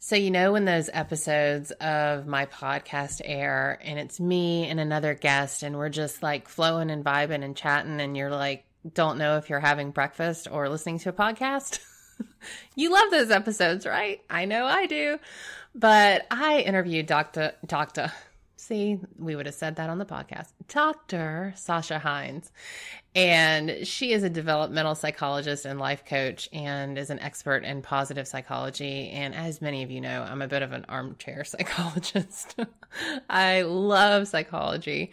So, you know, when those episodes of my podcast air and it's me and another guest and we're just like flowing and vibing and chatting and you're like, don't know if you're having breakfast or listening to a podcast? You love those episodes, right? I know I do. But I interviewed Dr. See, we would have said that on the podcast. Dr. Sasha Heinz. And she is a developmental psychologist and life coach and is an expert in positive psychology. And as many of you know, I'm a bit of an armchair psychologist. I love psychology.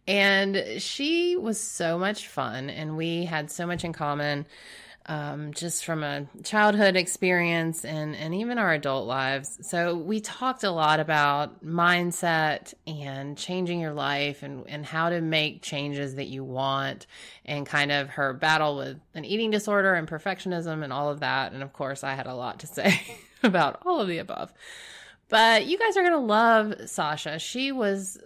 And she was so much fun and we had so much in common. Just from a childhood experience and even our adult lives. So we talked a lot about mindset and changing your life and how to make changes that you want and kind of her battle with an eating disorder and perfectionism and all of that. And of course, I had a lot to say about all of the above. But you guys are going to love Sasha. She was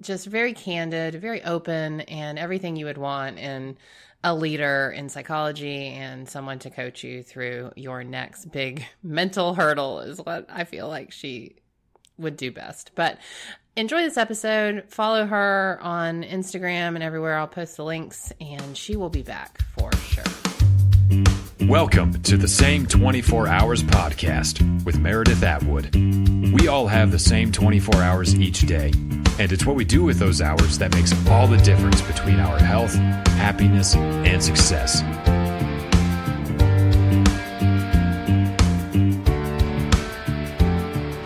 just very candid, very open, and everything you would want in a leader in psychology and someone to coach you through your next big mental hurdle is what I feel like she would do best. But enjoy this episode. Follow her on Instagram and everywhere. I'll post the links and she will be back for sure. Welcome to the Same 24 Hours podcast with Meredith Atwood. We all have the same 24 hours each day, and it's what we do with those hours that makes all the difference between our health, happiness, and success.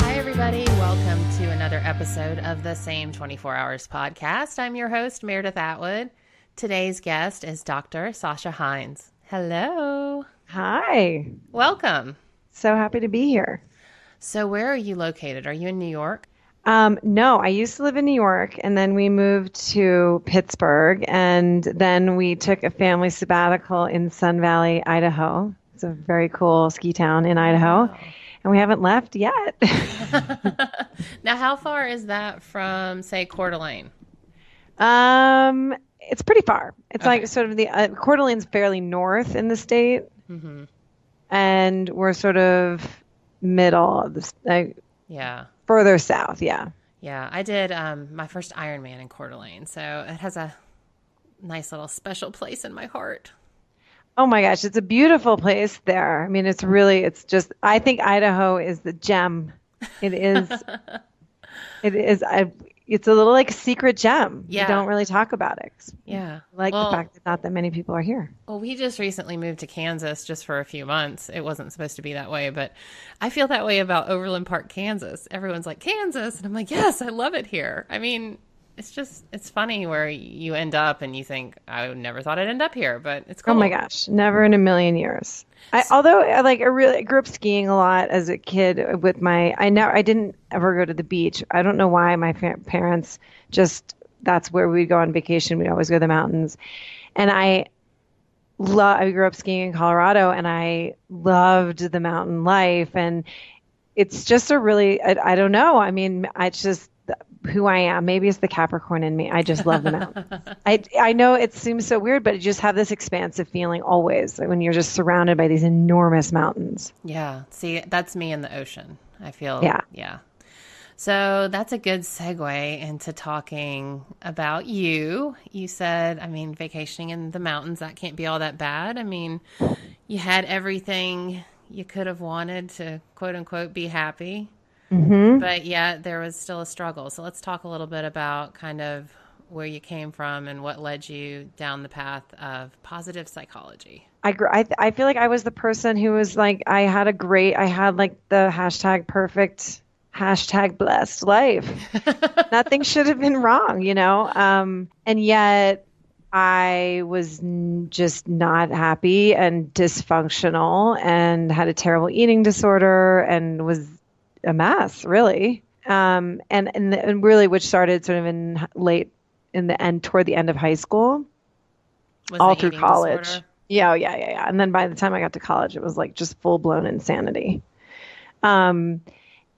Hi, everybody. Welcome to another episode of the Same 24 Hours podcast. I'm your host, Meredith Atwood. Today's guest is Dr. Sasha Heinz. Hello. Hi. Welcome. So happy to be here. So where are you located? Are you in New York? No, I used to live in New York and then we moved to Pittsburgh and then we took a family sabbatical in Sun Valley, Idaho. It's a very cool ski town in Idaho. Wow. And we haven't left yet. Now, how far is that from, say, Coeur d'Alene? It's pretty far. It's okay. Like sort of the Coeur d'Alene's fairly north in the state, mm-hmm. and we're sort of middle of the further south. Yeah. I did my first Ironman in Coeur d'Alene, so it has a nice little special place in my heart. Oh my gosh, it's a beautiful place there. I mean, it's just. I think Idaho is the gem. It is. It is. It's a little like a secret gem. Yeah. We don't really talk about it. Yeah. The fact that not that many people are here. Well, we just recently moved to Kansas just for a few months. It wasn't supposed to be that way, but I feel that way about Overland Park, Kansas. Everyone's like, Kansas. And I'm like, yes, I love it here. I mean, it's funny where you end up and you think, I never thought I'd end up here, but it's cool. Oh my gosh. Never in a million years. I grew up skiing a lot as a kid with I didn't ever go to the beach. I don't know why my parents that's where we'd go on vacation. We'd always go to the mountains. And I grew up skiing in Colorado and I loved the mountain life. And it's just I don't know. I mean, it's just who I am. Maybe it's the Capricorn in me. I just love the mountains. I know it seems so weird, but you just have this expansive feeling always when you're just surrounded by these enormous mountains. Yeah. See, that's me in the ocean. I feel. Yeah. So that's a good segue into talking about you. You said, vacationing in the mountains, that can't be all that bad. I mean, you had everything you could have wanted to quote unquote be happy. Mm-hmm. But yet there was still a struggle. So let's talk a little bit about kind of where you came from and what led you down the path of positive psychology. I feel like I was the person who was like, I had like the #perfect, #blessed life. Nothing should have been wrong, and yet I was just not happy and dysfunctional and had a terrible eating disorder and was a mess, really. And really, which started sort of toward the end of high school, all through college. Disorder? Yeah. And then by the time I got to college, it was like just full blown insanity. And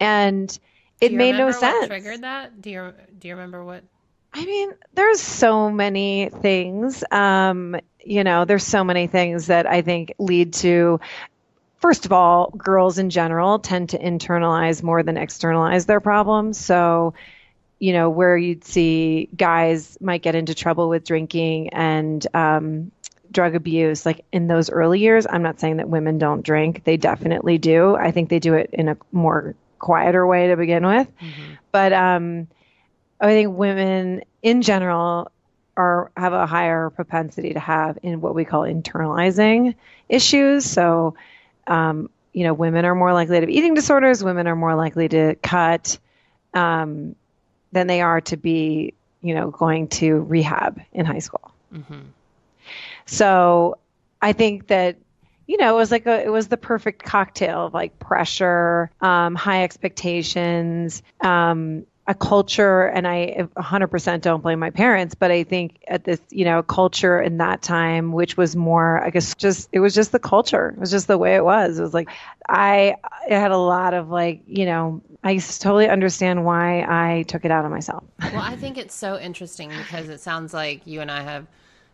it made no sense. What triggered that? Do you remember what? I mean, there's so many things. There's so many things that I think lead to first of all, girls in general tend to internalize more than externalize their problems. So, where you'd see guys might get into trouble with drinking and drug abuse, like in those early years. I'm not saying that women don't drink. They definitely do. I think they do it in a more quieter way to begin with. Mm-hmm. But I think women in general have a higher propensity to have in what we call internalizing issues. So, women are more likely to have eating disorders. Women are more likely to cut than they are to be, going to rehab in high school. Mm-hmm. So I think that, it was the perfect cocktail of like pressure, high expectations, a culture, and I 100% don't blame my parents, but I think at this, culture in that time, which was more, I guess, it was just the culture. It was just the way it was. It was like, it had a lot of like, I totally understand why I took it out on myself. Well, I think it's so interesting because it sounds like you and I have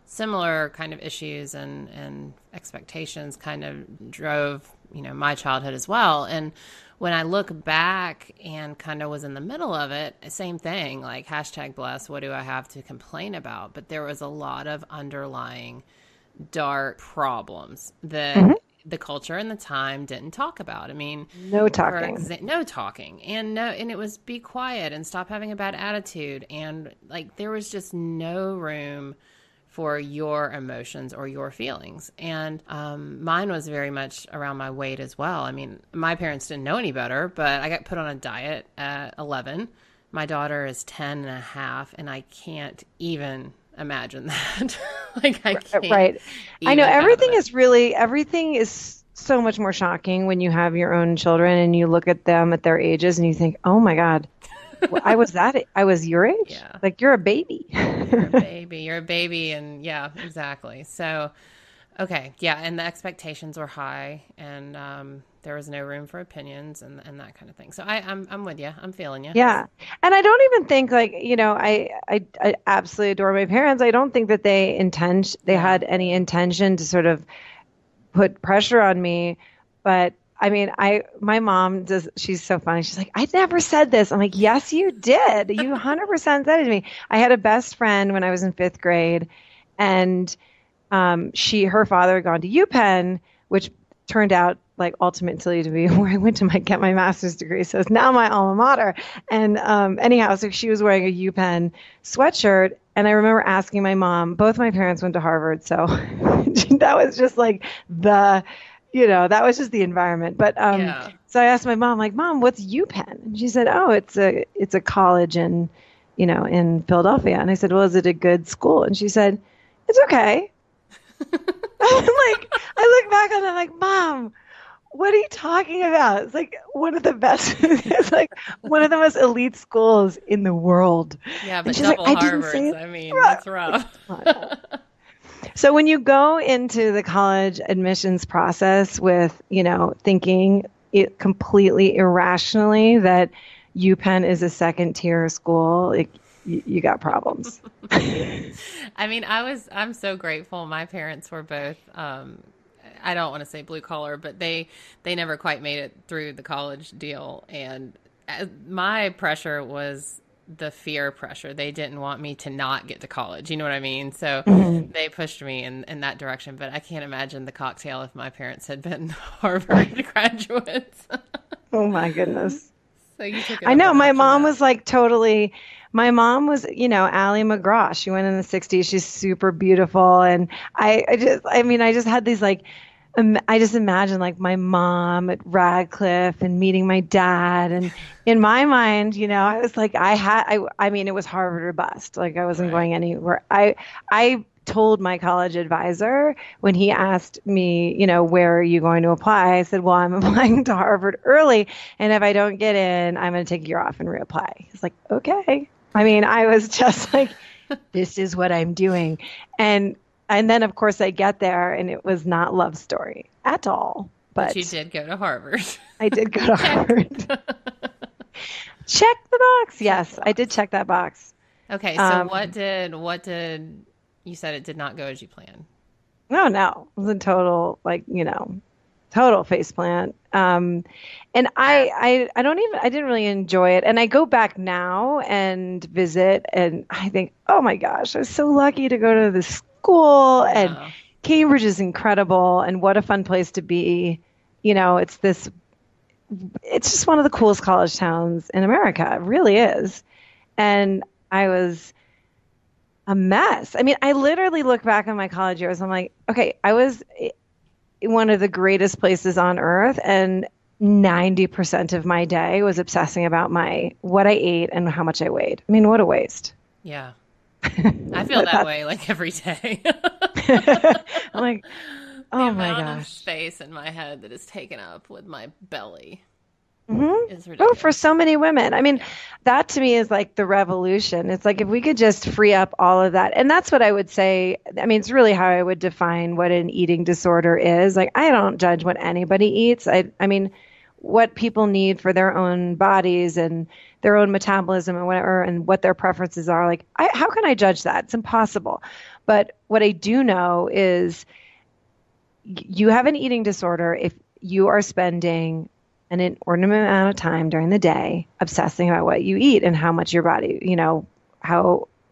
similar kind of issues and expectations kind of drove, my childhood as well. And when I look back and kind of was in the middle of it, same thing, like #bless, what do I have to complain about? But there was a lot of underlying dark problems that the culture and the time didn't talk about. I mean, no talking. No talking. And it was be quiet and stop having a bad attitude. And like, there was just no room for your emotions or your feelings. And mine was very much around my weight as well. I mean, my parents didn't know any better, but I got put on a diet at 11. My daughter is 10 and a half, and I can't even imagine that. Like, I can't. Right. I know everything is so much more shocking when you have your own children and you look at them at their ages and you think, oh my God, I was your age. Yeah. Like, you're a baby. You're a baby. And yeah, exactly. So, okay. Yeah. And the expectations were high, and there was no room for opinions and that kind of thing. So I'm with you. I'm feeling you. Yeah. And I don't even think like, I absolutely adore my parents. I don't think that they had any intention to sort of put pressure on me, but I mean, my mom she's so funny. She's like, I never said this. I'm like, yes, you did. You 100% said it to me. I had a best friend when I was in 5th grade, and her father had gone to UPenn, which turned out like ultimately to be where I went to get my master's degree. So it's now my alma mater. And anyhow, so she was wearing a UPenn sweatshirt. And I remember asking my mom, both my parents went to Harvard. So that was just like that was just the environment. But so I asked my mom, like, Mom, what's UPenn? And she said, oh, it's a college in Philadelphia. And I said, well, is it a good school? And she said, it's okay. I look back on it like, Mom, what are you talking about? It's like one of the best, it's like one of the most elite schools in the world. Yeah, but double like, Harvards, I mean, that's rough. So when you go into the college admissions process with, thinking it completely irrationally that UPenn is a second tier school, you got problems. I mean, I'm so grateful. My parents were both, I don't want to say blue collar, but they never quite made it through the college deal. And my pressure was the fear pressure. They didn't want me to not get to college. You know what I mean? So they pushed me in that direction. But I can't imagine the cocktail if my parents had been Harvard graduates. Oh my goodness. So you took it. I know my mom was like totally. My mom was, Allie McGraw. She went in the 60s. She's super beautiful. And I just had these like, I just imagine like my mom at Radcliffe and meeting my dad. And in my mind, I was like, I mean, it was Harvard or bust. Like I wasn't going anywhere. I told my college advisor when he asked me, where are you going to apply? I said, well, I'm applying to Harvard early. And if I don't get in, I'm going to take a year off and reapply. He's like, okay. I mean, I was just like, this is what I'm doing. And then, of course, I get there, and it was not love story at all. But you did go to Harvard. I did go to Harvard. Check the box. Yes, I did check that box. Okay, so what did you said it did not go as you planned? No, it was a total, total faceplant. And I didn't really enjoy it. And I go back now and visit, and I think, oh my gosh, I was so lucky to go to this school, and Yeah. Cambridge is incredible, and what a fun place to be. It's just one of the coolest college towns in America. It really is. And I was a mess. I mean, I literally look back on my college years. I'm like, okay, I was in one of the greatest places on earth, and 90% of my day was obsessing about what I ate and how much I weighed. I mean, what a waste. Yeah. I feel that way like every day. I'm like, oh my amount of gosh. space in my head that is taken up with my belly is Oh, ridiculous. for so many women. I mean, that to me is like the revolution. It's like if we could just free up all of that. And that's what I would say. I mean, it's really how I would define what an eating disorder is. Like, I don't judge what anybody eats. I mean, what people need for their own bodies and their own metabolism and whatever, and what their preferences are. Like, how can I judge that? It's impossible. But what I do know is you have an eating disorder if you are spending an inordinate amount of time during the day obsessing about what you eat and how much your body,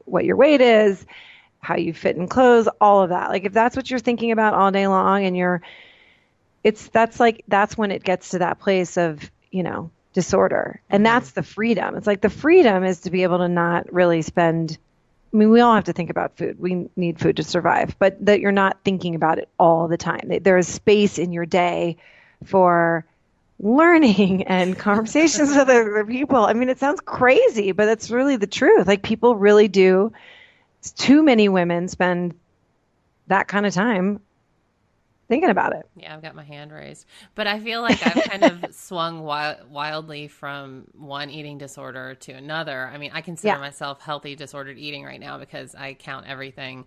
what your weight is, how you fit in clothes, all of that. Like, if that's what you're thinking about all day long, and that's when it gets to that place of, disorder. And that's the freedom. It's like the freedom is to be able to not really spend. I mean, we all have to think about food. We need food to survive, but that you're not thinking about it all the time. There is space in your day for learning and conversations with other people. I mean, it sounds crazy, but it's really the truth. Like, people really do. Too many women spend that kind of time thinking about it. Yeah, I've got my hand raised. But I feel like I've kind of swung wildly from one eating disorder to another. I mean, I consider myself healthy disordered eating right now because I count everything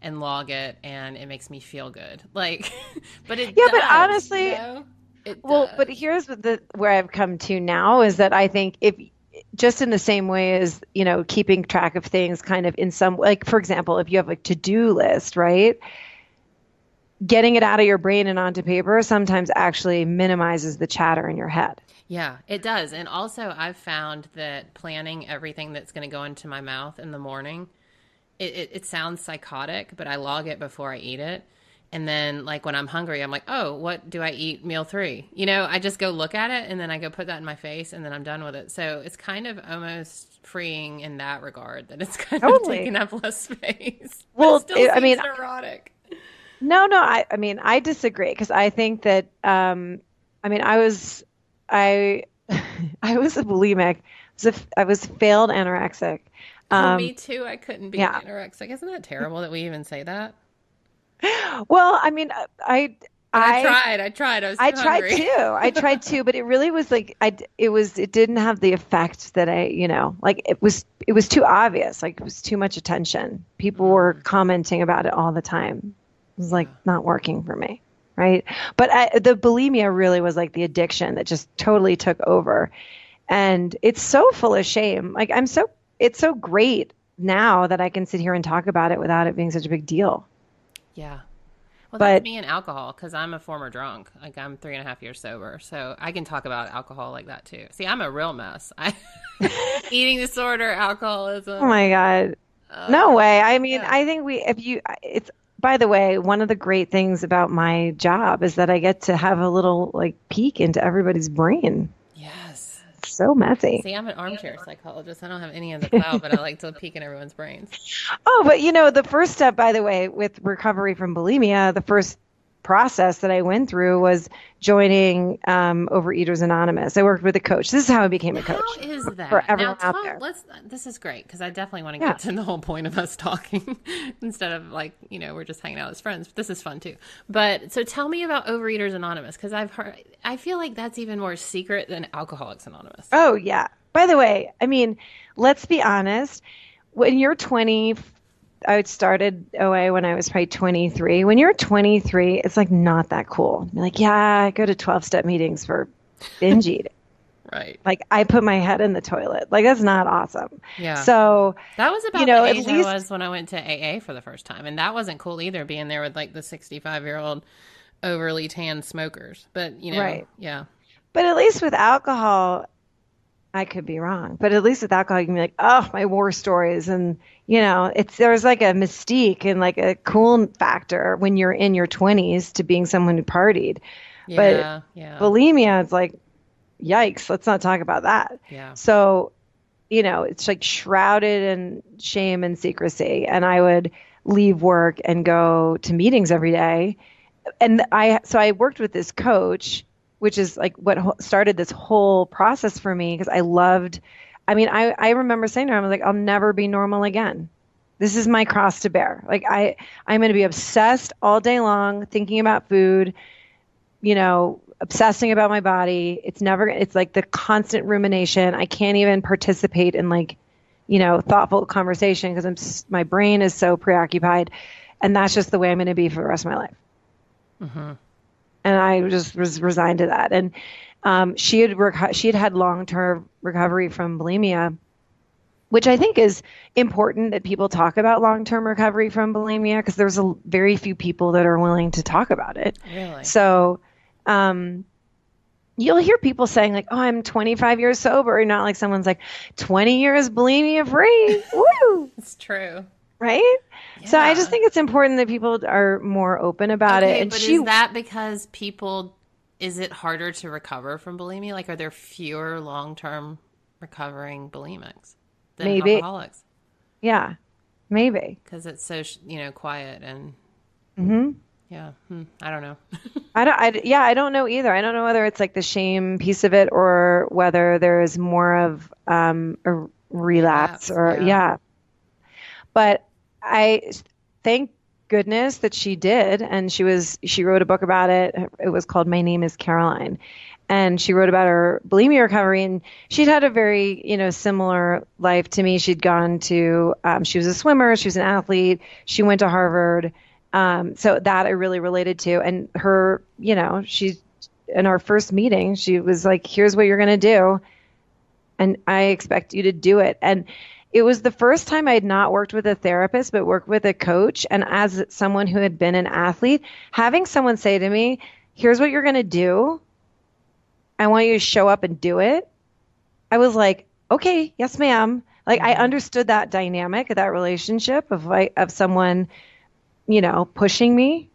and log it, and it makes me feel good. Like, but it does, but honestly, it well, does. but here's where I've come to now is that I think if just in the same way as, keeping track of things kind of in some, like, for example, if you have a to-do list, right? Getting it out of your brain and onto paper sometimes actually minimizes the chatter in your head. Yeah, it does. And also, I've found that planning everything that's going to go into my mouth in the morning, it sounds psychotic, but I log it before I eat it. And then, like, when I'm hungry, I'm like, oh, what do I eat meal 3? I just go look at it, and then I go put that in my face, and then I'm done with it. So it's kind of almost freeing in that regard, that it's kind of taking up less space. Well, but it still seems neurotic. No, I mean, I disagree, because I think that, I was a bulimic. I was failed anorexic. Me too. I couldn't be anorexic. Isn't that terrible that we even say that? Well, I mean, I tried. I tried too, but it really was like, it didn't have the effect that it was too obvious. Like, it was too much attention. People were commenting about it all the time. It was like not working for me. Right. But the bulimia really was like the addiction that just totally took over. And it's so full of shame. Like, it's so great now that I can sit here and talk about it without it being such a big deal. Yeah. Well, that's me and alcohol, because I'm a former drunk. Like, I'm 3.5 years sober, so I can talk about alcohol like that too. See, I'm a real mess. Eating disorder, alcoholism. Oh my God. No way. I mean, I think by the way, one of the great things about my job is that I get to have a little peek into everybody's brain. Yes. It's so messy. See, I'm an armchair psychologist. I don't have any of the clout, but I like to peek in everyone's brains. Oh, but the first step, by the way, with recovery from bulimia, the first process that I went through was joining Overeaters Anonymous. I worked with a coach. This is how I became a coach. How is that? For everyone out there. This is great, because I definitely want to get to the whole point of us talking instead of we're just hanging out as friends. But this is fun too. But so tell me about Overeaters Anonymous, because I feel like that's even more secret than Alcoholics Anonymous. Oh yeah. By the way, I mean, let's be honest. When you're 20, I started OA when I was probably 23. When you're 23, it's like not that cool. You're like, yeah, I go to 12-step meetings for binge eating. Right. Like, I put my head in the toilet. Like, that's not awesome. Yeah. So that was about the age I was when I went to AA for the first time. And that wasn't cool either, being there with the 65-year-old overly tan smokers. But, you know, Right. yeah. But at least with alcohol, I could be wrong, but at least with alcohol, you can be like, oh, my war stories. And, you know, there's like a mystique and like a cool factor when you're in your 20s to being someone who partied. But Yeah. Yeah. bulimia, it's like, yikes, let's not talk about that. Yeah. So, you know, it's like shrouded in shame and secrecy. And I would leave work and go to meetings every day. And I worked with this coach, which is like what started this whole process for me because I remember saying to her, I was like, I'll never be normal again. This is my cross to bear. Like I'm going to be obsessed all day long, thinking about food, you know, obsessing about my body. It's like the constant rumination. I can't even participate in like, you know, thoughtful conversation because my brain is so preoccupied. And that's just the way I'm going to be for the rest of my life. Mm-hmm. And I just was resigned to that. And she had had long-term recovery from bulimia, which I think is important that people talk about long-term recovery from bulimia because there's very few people that are willing to talk about it. Really? So you'll hear people saying like, oh, I'm 25 years sober. Not like someone's like 20 years bulimia free. Woo! It's true. Right? Yeah. So I just think it's important that people are more open about it. And but is that because is it harder to recover from bulimia? Like, are there fewer long-term recovering bulimics than alcoholics? Yeah, maybe. Because it's so, you know, quiet and yeah, I don't know. I don't know either. I don't know whether it's like the shame piece of it or whether there's more of a relapse or yeah. But I thank goodness that she did. And she wrote a book about it. It was called My Name is Caroline. And she wrote about her bulimia recovery. And she'd had a very, you know, similar life to me. She'd gone to, she was a swimmer. She was an athlete. She went to Harvard. So that I really related to. And her, you know, in our first meeting, she was like, here's what you're going to do. And I expect you to do it. And it was the first time I had not worked with a therapist, but worked with a coach. And as someone who had been an athlete, having someone say to me, here's what you're going to do. I want you to show up and do it. I was like, okay, yes, ma'am. Like I understood that dynamic, that relationship of someone, you know, pushing me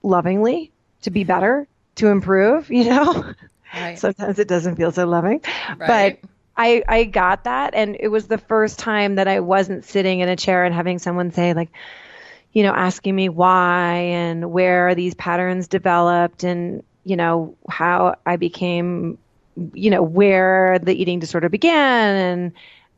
lovingly to be better, to improve, you know. Right. Sometimes it doesn't feel so loving, right. But I got that. And it was the first time that I wasn't sitting in a chair and having someone say like, you know, asking me why and where these patterns developed and, you know, how I became, you know, where the eating disorder began and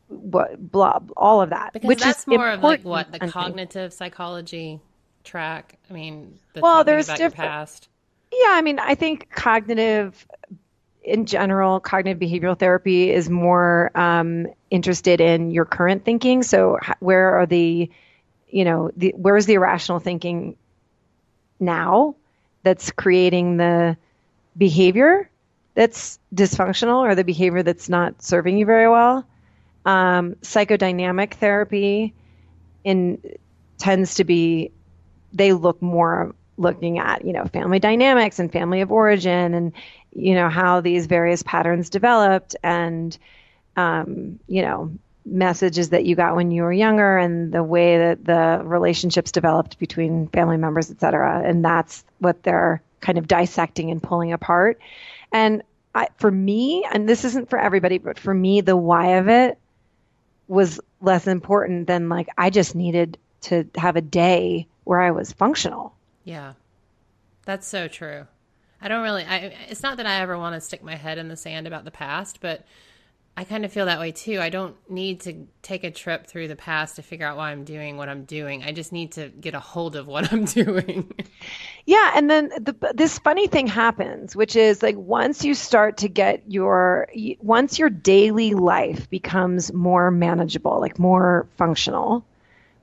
what, blah, all of that. Because that's more of like what the cognitive psychology track. I mean, there's about your past. Yeah, I mean, I think in general, cognitive behavioral therapy is more interested in your current thinking. So where are where's the irrational thinking now that's creating the behavior that's dysfunctional or the behavior that's not serving you very well? Psychodynamic therapy tends to be, they look more looking at, you know, family dynamics and family of origin and, you know, how these various patterns developed and, you know, messages that you got when you were younger and the way that the relationships developed between family members, et cetera. And that's what they're kind of dissecting and pulling apart. And for me, and this isn't for everybody, but for me, the why of it was less important than like, I just needed to have a day where I was functional. Yeah, that's so true. It's not that I ever want to stick my head in the sand about the past, but I kind of feel that way too. I don't need to take a trip through the past to figure out why I'm doing what I'm doing. I just need to get a hold of what I'm doing. Yeah. And then this funny thing happens, which is like once you start to once your daily life becomes more manageable, like more functional,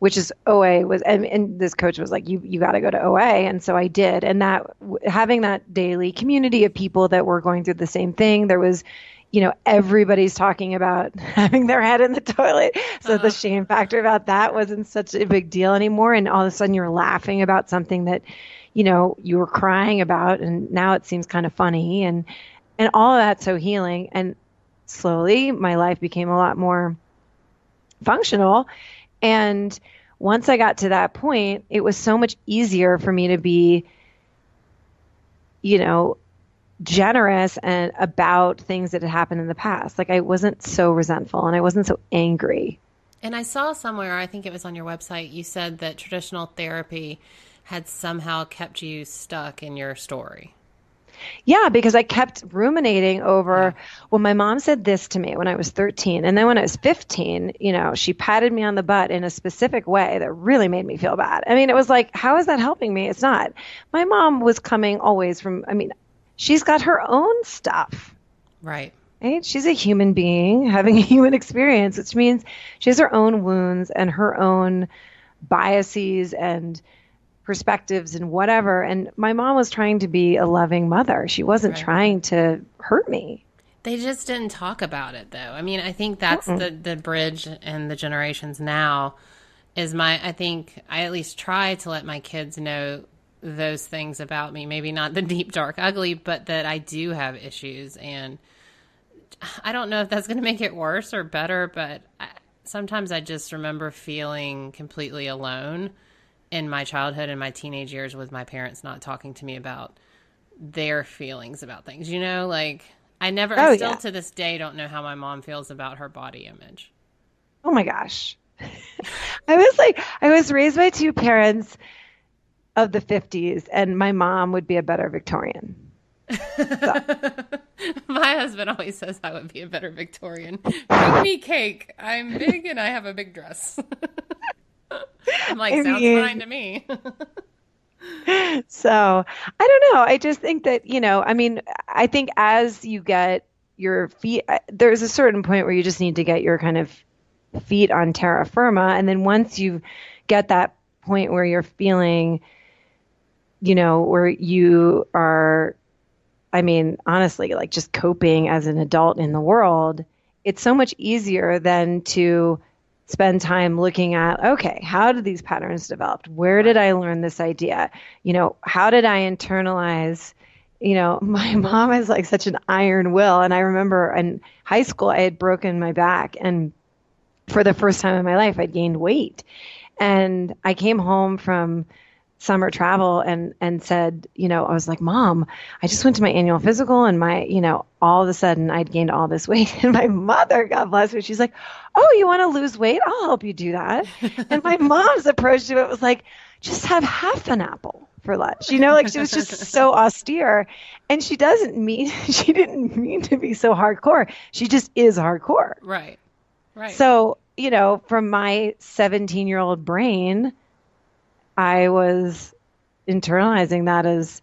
which is OA was, and this coach was like, you got to go to OA. And so I did. And that having that daily community of people that were going through the same thing, there was, you know, everybody's talking about having their head in the toilet. So the shame factor about that wasn't such a big deal anymore. And all of a sudden you're laughing about something that, you were crying about, and now it seems kind of funny, and all of that's so healing. And slowly my life became a lot more functional. And once I got to that point, it was so much easier for me to be, generous and about things that had happened in the past. Like I wasn't so resentful and I wasn't so angry. And I saw somewhere, I think it was on your website, you said that traditional therapy had somehow kept you stuck in your story. Yeah, because I kept ruminating over, well, my mom said this to me when I was 13. And then when I was 15, she patted me on the butt in a specific way that really made me feel bad. I mean, it was like, how is that helping me? It's not. My mom was coming always from, she's got her own stuff. Right. Right? She's a human being having a human experience, which means she has her own wounds and her own biases and perspectives and whatever. And my mom was trying to be a loving mother. She wasn't trying to hurt me. They just didn't talk about it, though. I think that's the bridge in the generations now is I think I at least try to let my kids know those things about me. Maybe not the deep, dark, ugly, but that I do have issues. And I don't know if that's going to make it worse or better, but sometimes I just remember feeling completely alone in my childhood and my teenage years with my parents not talking to me about their feelings about things. I still to this day don't know how my mom feels about her body image. Oh my gosh. I was raised by two parents of the 50s, and my mom would be a better Victorian. So. My husband always says I would be a better Victorian. Bring me cake. I'm big and I have a big dress. I'm like, sounds fine to me. So I don't know. I just think that, I think as you get your feet, there's a certain point where you just need to get your kind of feet on terra firma. And then once you get that point where you're feeling, where you are, honestly, like just coping as an adult in the world, it's so much easier than to spend time looking at, okay, how did these patterns develop? Where did I learn this idea? How did I internalize? My mom has like such an iron will. And I remember in high school, I had broken my back. And for the first time in my life, I'd gained weight. And I came home from summer travel and said, I was like, Mom, I just went to my annual physical and all of a sudden I'd gained all this weight. And my mother, God bless her, she's like, oh, you want to lose weight? I'll help you do that. And my mom's approach to it was like, just have half an apple for lunch. She was just so austere. And she didn't mean to be so hardcore. She just is hardcore. Right. So, from my 17-year-old brain, I was internalizing that as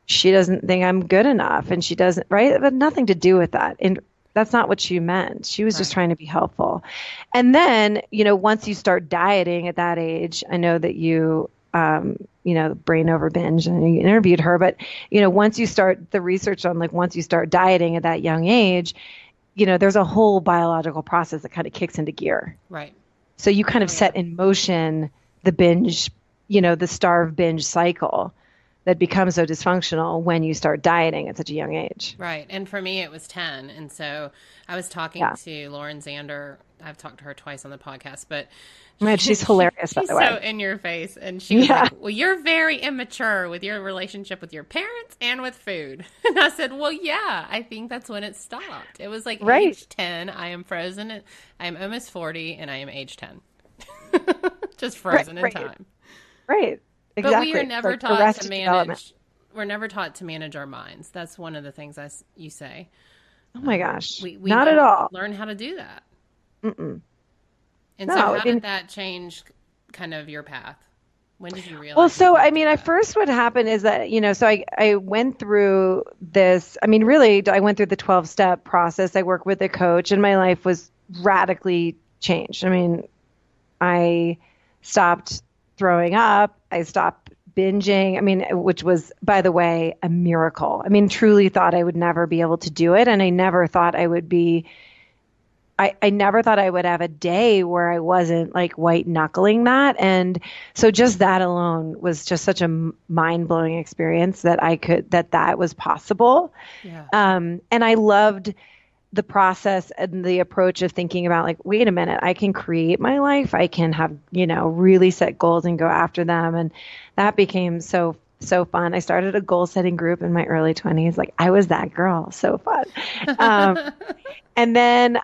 she doesn't think I'm good enough and she doesn't, right? It had nothing to do with that. And that's not what she meant. She was just trying to be helpful. And then, once you start dieting at that age, I know that you, brain over binge and you interviewed her, but, once you start the research on once you start dieting at that young age, there's a whole biological process that kind of kicks into gear. Right. So you kind of set in motion the binge, the starve binge cycle that becomes so dysfunctional when you start dieting at such a young age. Right. And for me, it was 10. And so I was talking to Lauren Zander. I've talked to her twice on the podcast, but she's hilarious, by the way. She's so in your face. And she was like, well, you're very immature with your relationship with your parents and with food. And I said, well, yeah, I think that's when it stopped. It was like age 10. I am frozen. I am almost 40 and I am age 10. Just frozen in time. Right. Exactly. But we are never taught to manage. We're never taught to manage our minds. That's one of the things you say. Oh my gosh. We not at all. Learn how to do that. Mm-mm. And so how did that change kind of your path? When did you realize? Well, so, I first what happened is that, so I went through this, really, I went through the 12-step process. I worked with a coach and my life was radically changed. I stopped throwing up. I stopped binging, which was, by the way, a miracle. Truly thought I would never be able to do it. And I never thought I would be I never thought I would have a day where I wasn't like white knuckling that. And so just that alone was just such a mind blowing experience that that was possible. Yeah. And I loved the process and the approach of thinking about like, wait a minute, I can create my life. I can have, really set goals and go after them. And that became so fun. I started a goal setting group in my early 20s. Like I was that girl. So fun. And then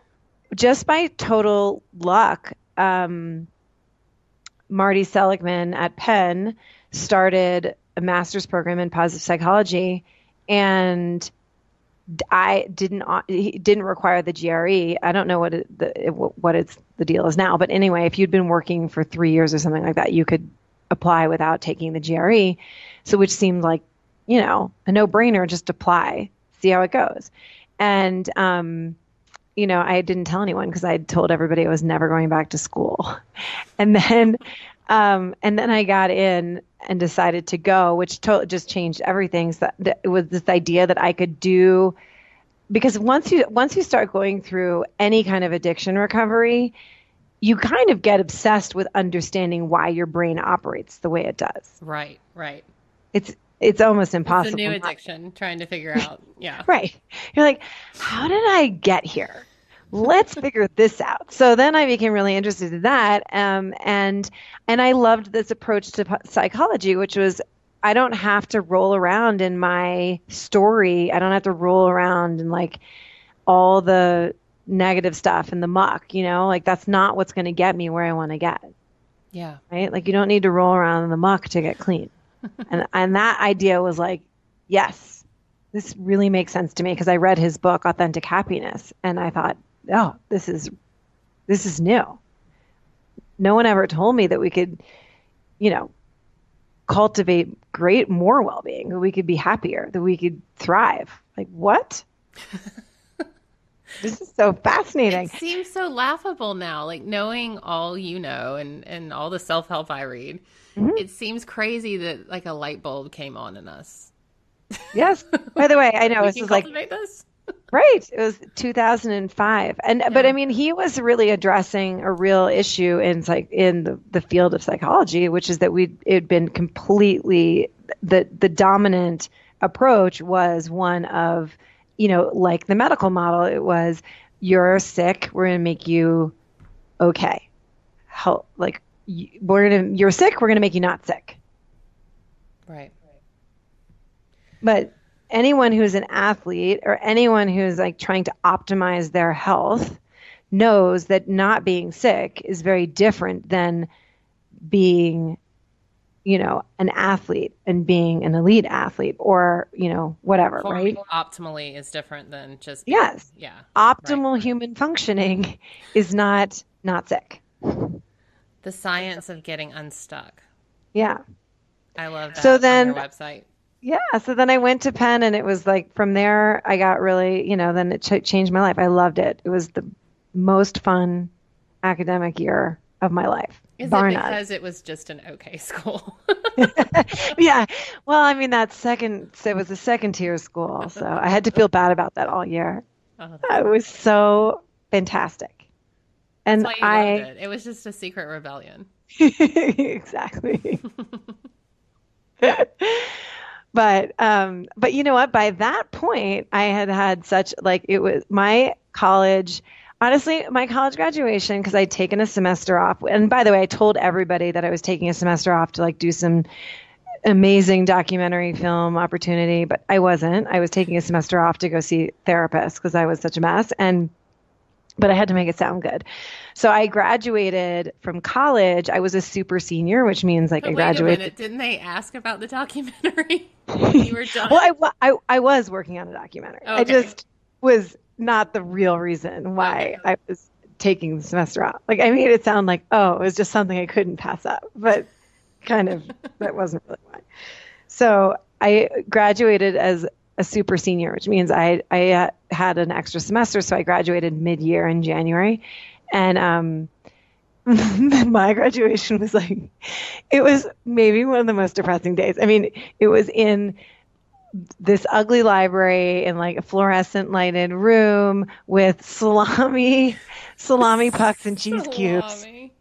just by total luck, Marty Seligman at Penn started a master's program in positive psychology, and he didn't require the GRE. I don't know what the deal is now, but anyway, if you'd been working for 3 years or something like that, you could apply without taking the GRE. So which seemed like, a no-brainer, just apply, see how it goes. And, I didn't tell anyone because I told everybody I was never going back to school. And then I got in and decided to go, which just changed everything. So it was this idea that I could do, because once you start going through any kind of addiction recovery, you kind of get obsessed with understanding why your brain operates the way it does. Right. It's almost impossible. It's a new addiction, trying to figure out. Yeah. Right. You're like, how did I get here? Let's figure this out. So then I became really interested in that. And I loved this approach to psychology, which was, I don't have to roll around in my story. I don't have to roll around in like all the negative stuff and the muck, like that's not what's going to get me where I want to get. Yeah. Right. Like you don't need to roll around in the muck to get clean. And that idea was like, yes, this really makes sense to me, because I read his book, Authentic Happiness, and I thought, oh, this is new. No one ever told me that we could, cultivate more well-being, that we could be happier, that we could thrive. Like, what? This is so fascinating. It seems so laughable now, like knowing all and all the self-help I read. Mm-hmm. It seems crazy that like a light bulb came on in us. Yes. By the way, I know this is like this. Right. It was 2005. But I mean, he was really addressing a real issue in the field of psychology, which is that it'd been completely, the dominant approach was one of, like the medical model. It was, you're sick, we're going to make you okay. You're sick, we're going to make you not sick. Right. But anyone who's an athlete or anyone who's like trying to optimize their health knows that not being sick is very different than being, an athlete and being an elite athlete or, whatever, right? Optimally is different than just being, yes. Yeah. Optimal human functioning is not sick. The science of getting unstuck. Yeah. I love that. So then, on your website. Yeah. So then I went to Penn, and it was like, from there, I got really, then it changed my life. I loved it. It was the most fun academic year of my life. Is it because it was just an okay school? Yeah. Well, I mean, it was a second tier school. So I had to feel bad about that all year. Oh, it was so fantastic. And that's why you loved it. It was just a secret rebellion. Exactly. But you know what? By that point, I had such it was my college. Honestly, my college graduation, because I'd taken a semester off. And by the way, I told everybody that I was taking a semester off to do some amazing documentary film opportunity, but I wasn't. I was taking a semester off to go see therapists because I was such a mess. But I had to make it sound good. So I graduated from college. I was a super senior, which means I graduated. Wait a minute. Didn't they ask about the documentary when you were done? Well, I was working on a documentary. Okay. I just was not the real reason why I was taking the semester off. I made it sound like, it was just something I couldn't pass up, but kind of that wasn't really why. So I graduated as a super senior, which means I had an extra semester. So I graduated mid-year in January, and my graduation was it was maybe one of the most depressing days. I mean, it was in this ugly library in like a fluorescent lighted room with salami pucks and cheese cubes Salami.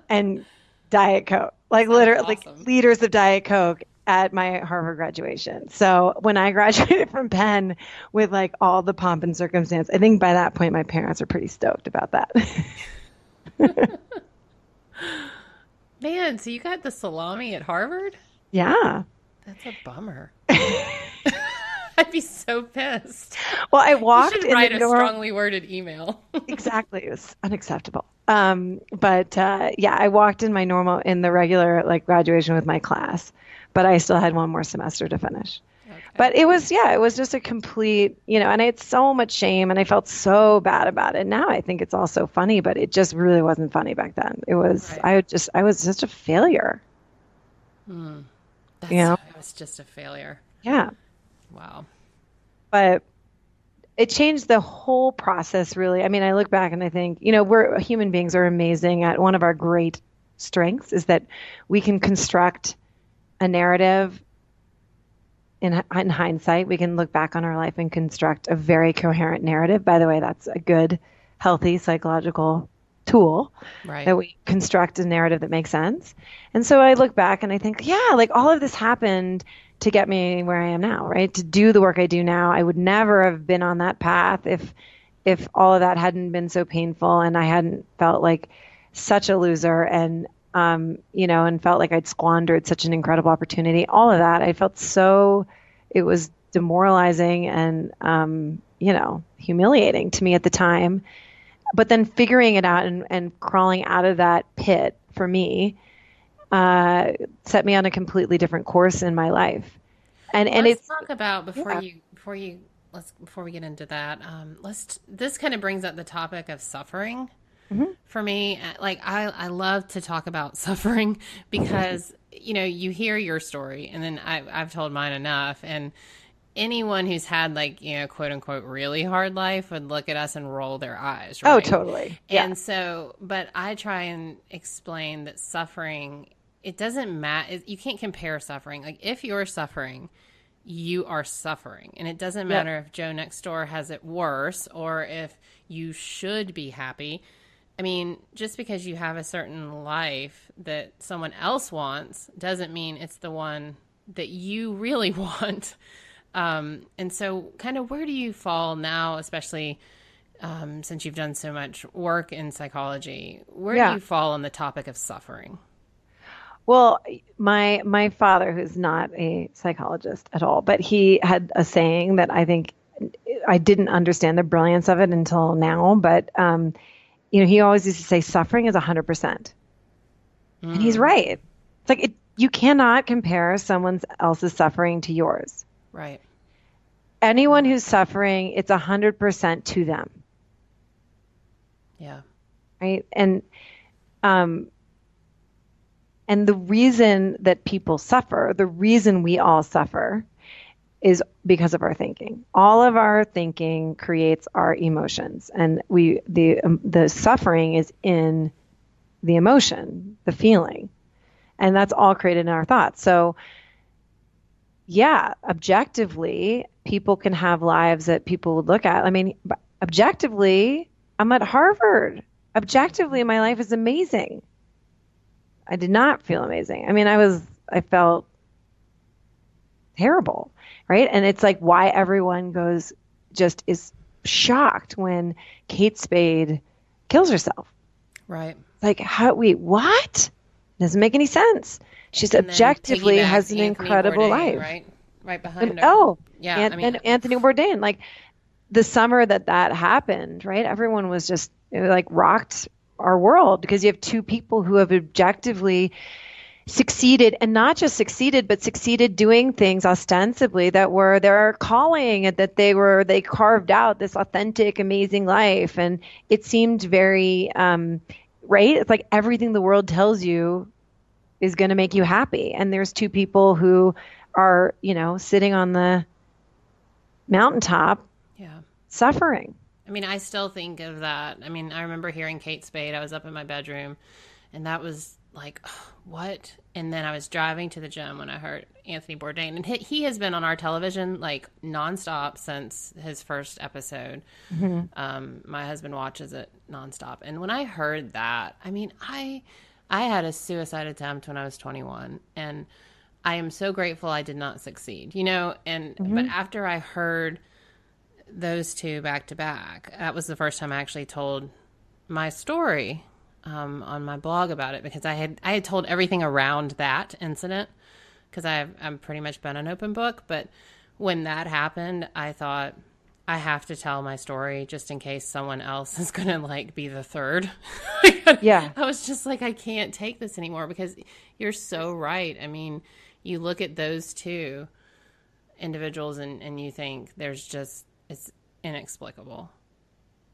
and Diet Coke, like Sounds literally like awesome. liters of Diet Coke at my Harvard graduation. So when I graduated from Penn with like all the pomp and circumstance, I think by that point my parents are pretty stoked about that. Man, so you got the salami at Harvard? Yeah. That's a bummer. I'd be so pissed. Well, I You walked should in write the a door. strongly worded email. Exactly. It was unacceptable. Yeah, I walked in in the regular like graduation with my class, but I still had one more semester to finish. Okay. But it was just a complete, and I had so much shame and I felt so bad about it. Now I think it's all so funny, but it just really wasn't funny back then. It was, Right. I was just a failure, That's, you know? it was just a failure. Yeah. Wow. But it changed the whole process, really. I mean, I look back and I think, we're human beings are amazing at one of our great strengths is that we can construct a narrative in hindsight. We can look back on our life and construct a very coherent narrative. By the way, that's a good, healthy psychological tool Right. that we construct a narrative that makes sense. And so I look back and I think, yeah, like all of this happened to get me where I am now, right? To do the work I do now. I would never have been on that path if all of that hadn't been so painful and I hadn't felt like such a loser and and felt like I'd squandered such an incredible opportunity. All of that, I felt it was demoralizing and humiliating to me at the time. But then figuring it out and crawling out of that pit for me set me on a completely different course in my life. And Let's it's talk about yeah. before we get into that. This kind of brings up the topic of suffering. Mhm. For me, like I love to talk about suffering because you hear your story and then I've told mine enough, and anyone who's had like quote unquote really hard life would look at us and roll their eyes, Oh, right? totally. Yeah. And so, but I try and explain that suffering, it doesn't matter. You can't compare suffering. Like if you're suffering, you are suffering, and it doesn't matter if Joe next door has it worse or if you should be happy. I mean, just because you have a certain life that someone else wants doesn't mean it's the one that you really want. And so kind of where do you fall now, especially since you've done so much work in psychology? Where do you fall on the topic of suffering? Well, my father, who's not a psychologist at all, but he had a saying that I think I didn't understand the brilliance of it until now, but he always used to say suffering is 100%. And he's right. It's like you cannot compare someone else's suffering to yours. Right. Anyone who's suffering, it's 100% to them. Yeah. Right. And the reason that people suffer, the reason we all suffer is because of our thinking. All of our thinking creates our emotions, and the suffering is in the emotion, the feeling, and that's all created in our thoughts. So yeah, objectively, people can have lives that people would look at. I mean, objectively, I'm at Harvard. Objectively, my life is amazing. I did not feel amazing. I mean, I felt terrible, right? And it's like why everyone is shocked when Kate Spade kills herself. Right. Like, what? Doesn't make any sense. She's And then objectively piggyback has an Anthony incredible Bourdain, life. Right behind her. Oh, yeah. and Anthony Bourdain, like the summer that happened, right? Everyone was it like rocked our world because you have two people who have objectively succeeded, and not just succeeded, but succeeded doing things ostensibly that were their calling, and that they carved out this authentic, amazing life. And it seemed very, right? It's like everything the world tells you is going to make you happy. And there's two people who are, sitting on the mountaintop, suffering. I mean, I still think of that. I mean, I remember hearing Kate Spade. I was up in my bedroom, and that was like, what? And then I was driving to the gym when I heard Anthony Bourdain, and he has been on our television like nonstop since his first episode. My husband watches it nonstop. And when I heard that, I mean, I had a suicide attempt when I was 21, and I am so grateful I did not succeed, you know, and, but after I heard those two back to back, that was the first time I actually told my story on my blog about it, because I had told everything around that incident, because I'm pretty much been an open book. But when that happened, I thought, I have to tell my story just in case someone else is going to like be the third. Yeah. I was just like, I can't take this anymore, because you're so right. I mean, you look at those two individuals and you think it's inexplicable.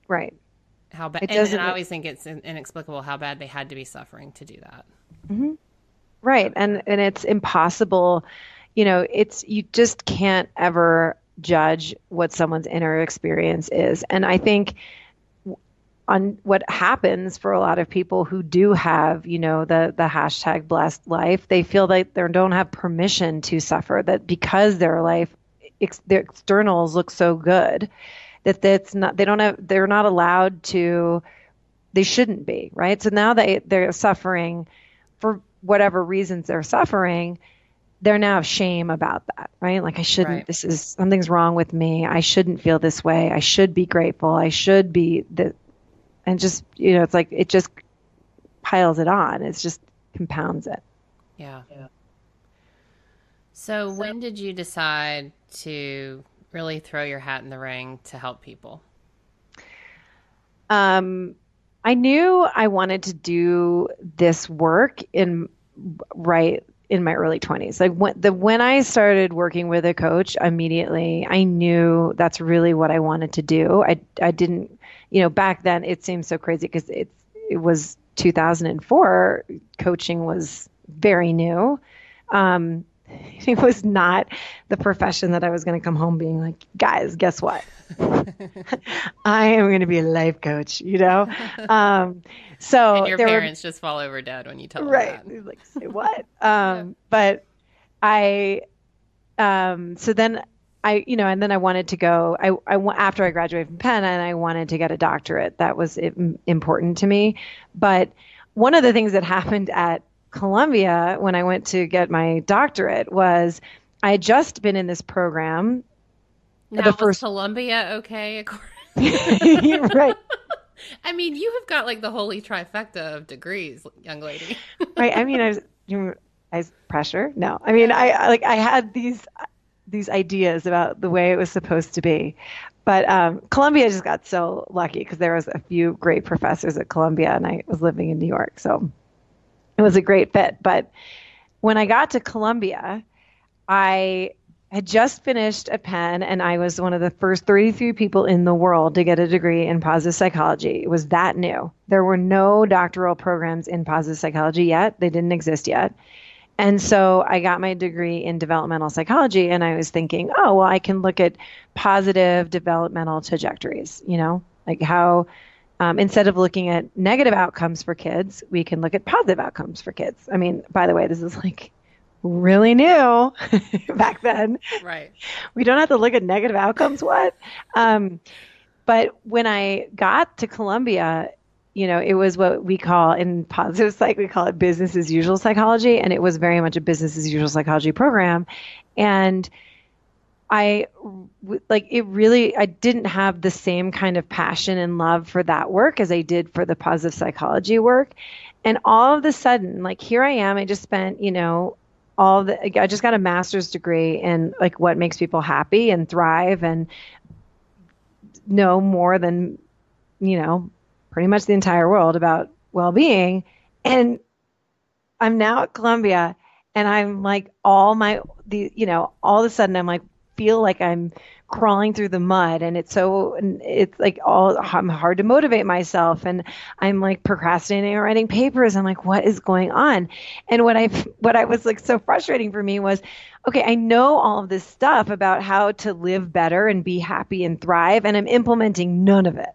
Right. How bad, and I always think it's inexplicable how bad they had to be suffering to do that. Right. And it's impossible, you know, you just can't ever judge what someone's inner experience is. And I think on what happens for a lot of people who do have, you know, the hashtag blessed life, they feel like they don't have permission to suffer, that because their life, their externals look so good, that they're not allowed to, they shouldn't be, right? So now they're suffering for whatever reasons they're suffering, they're now have shame about that, right? Like, I shouldn't, something's wrong with me. I shouldn't feel this way. I should be grateful. I should be and just, you know, it's like, it just piles it on. It's just compounds it. Yeah. So when did you decide to really throw your hat in the ring to help people? I knew I wanted to do this work in my early 20s. Like when I started working with a coach, immediately I knew that's really what I wanted to do. I didn't, you know, back then it seemed so crazy because it was 2004. Coaching was very new. It was not the profession that I was going to come home being like, guys, guess what? I am going to be a life coach, you know? So and your parents just fall over dead when you tell them that. Right. Like, say what? But so then you know, and then I wanted to go, after I graduated from Penn, and I wanted to get a doctorate. That was important to me. But one of the things that happened at Columbia when I went to get my doctorate was I had just been in this program. Now, was Columbia okay? Right. I mean, you have got like the holy trifecta of degrees, young lady. Right. I mean, I was pressure. No, I mean, I had these ideas about the way it was supposed to be, but Columbia just got so lucky because there was a few great professors at Columbia, and I was living in New York, so it was a great fit. But when I got to Columbia, I had just finished at Penn, and I was one of the first 33 people in the world to get a degree in positive psychology. It was that new. There were no doctoral programs in positive psychology yet. They didn't exist yet. And so I got my degree in developmental psychology, and I was thinking, oh, well, I can look at positive developmental trajectories, you know, like how instead of looking at negative outcomes for kids, we can look at positive outcomes for kids. I mean, by the way, this is like really new back then. Right. We don't have to look at negative outcomes. What? But when I got to Columbia, you know, it was what we call in positive psych, we call it business as usual psychology. And it was very much a business as usual psychology program. And I didn't have the same kind of passion and love for that work as I did for the positive psychology work. And all of a sudden, like, here I am, I just spent, you know, I just got a master's degree in like what makes people happy and thrive and know more than, you know, pretty much the entire world about well-being. And I'm now at Columbia, and I'm like all of a sudden I'm like, feel like I'm crawling through the mud, and it's like I'm hard to motivate myself, and I'm like procrastinating or writing papers. I'm like, what is going on? And what I was like so frustrating for me was, okay, I know all of this stuff about how to live better and be happy and thrive, and I'm implementing none of it.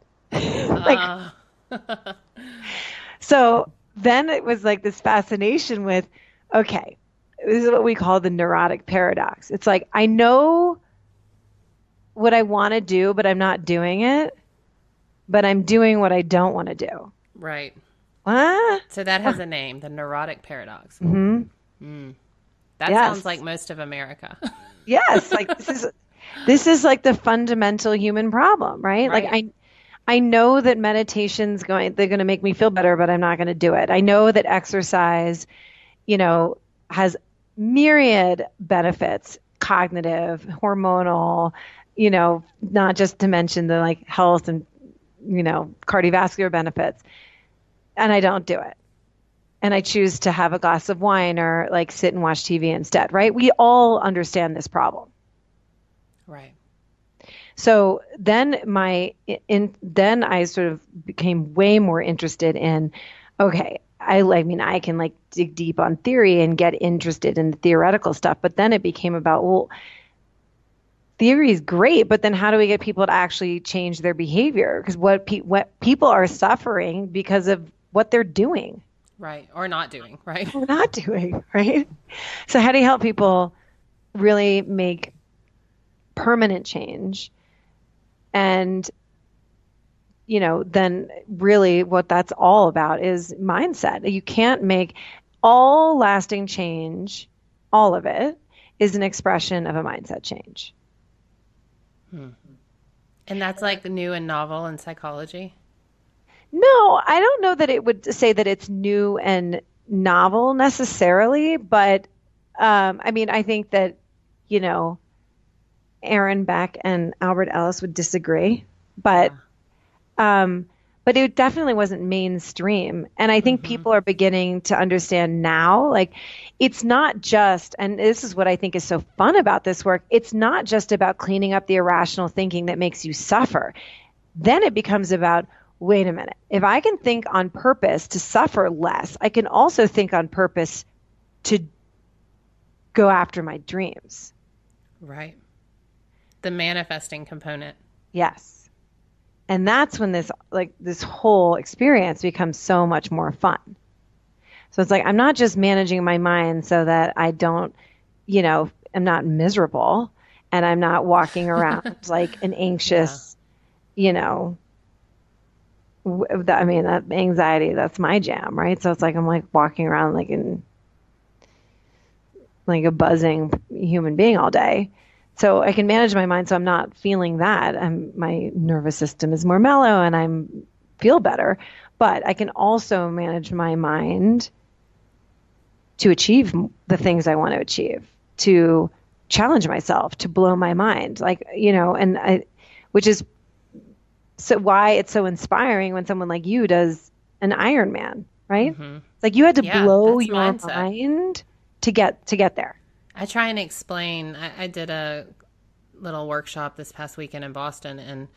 So then it was like this fascination with, okay, this is what we call the neurotic paradox. It's like, I know what I want to do, but I'm not doing it, but I'm doing what I don't want to do. Right. What? So that has a name, the neurotic paradox. Mm-hmm. That sounds like most of America. Yes. Like this is like the fundamental human problem, right? Like I know that they're going to make me feel better, but I'm not going to do it. I know that exercise, has myriad benefits, cognitive, hormonal, not just to mention the like health and, cardiovascular benefits. And I don't do it. And I choose to have a glass of wine or like sit and watch TV instead, right? We all understand this problem. Right. So then then I sort of became way more interested in, okay, I can like dig deep on theory and get interested in the theoretical stuff, but then it became about, well, theory is great, but then how do we get people to actually change their behavior? Because what people are suffering because of what they're doing. Right. Or not doing, right? Or not doing, right? So how do you help people really make permanent change? And, then really what that's all about is mindset. You can't make all lasting change, all of it is an expression of a mindset change. And that's like new and novel in psychology? No, I don't know that it would say that it's new and novel necessarily, but I think that, Aaron Beck and Albert Ellis would disagree, but it definitely wasn't mainstream. And I think people are beginning to understand now, like it's not just, and this is what I think is so fun about this work, it's not just about cleaning up the irrational thinking that makes you suffer. Then it becomes about, wait a minute, if I can think on purpose to suffer less, I can also think on purpose to go after my dreams. Right. The manifesting component. Yes. And that's when this whole experience becomes so much more fun. So it's like, I'm not just managing my mind so that I don't, I'm not miserable and I'm not walking around like an anxious, that anxiety, that's my jam, right? So it's like, I'm like walking around like a buzzing human being all day. So I can manage my mind so I'm not feeling that. My nervous system is more mellow and I feel better. But I can also manage my mind to achieve the things I want to achieve, to challenge myself, to blow my mind. Which is so why it's so inspiring when someone like you does an Ironman, right? Mm-hmm. It's like you had to blow your mind to get there. I try and explain. I did a little workshop this past weekend in Boston, and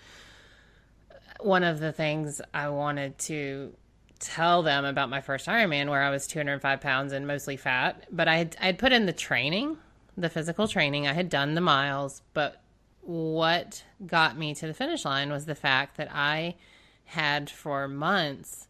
one of the things I wanted to tell them about my first Ironman, where I was 205 pounds and mostly fat, but I'd put in the training, the physical training. I had done the miles, but what got me to the finish line was the fact that I had for months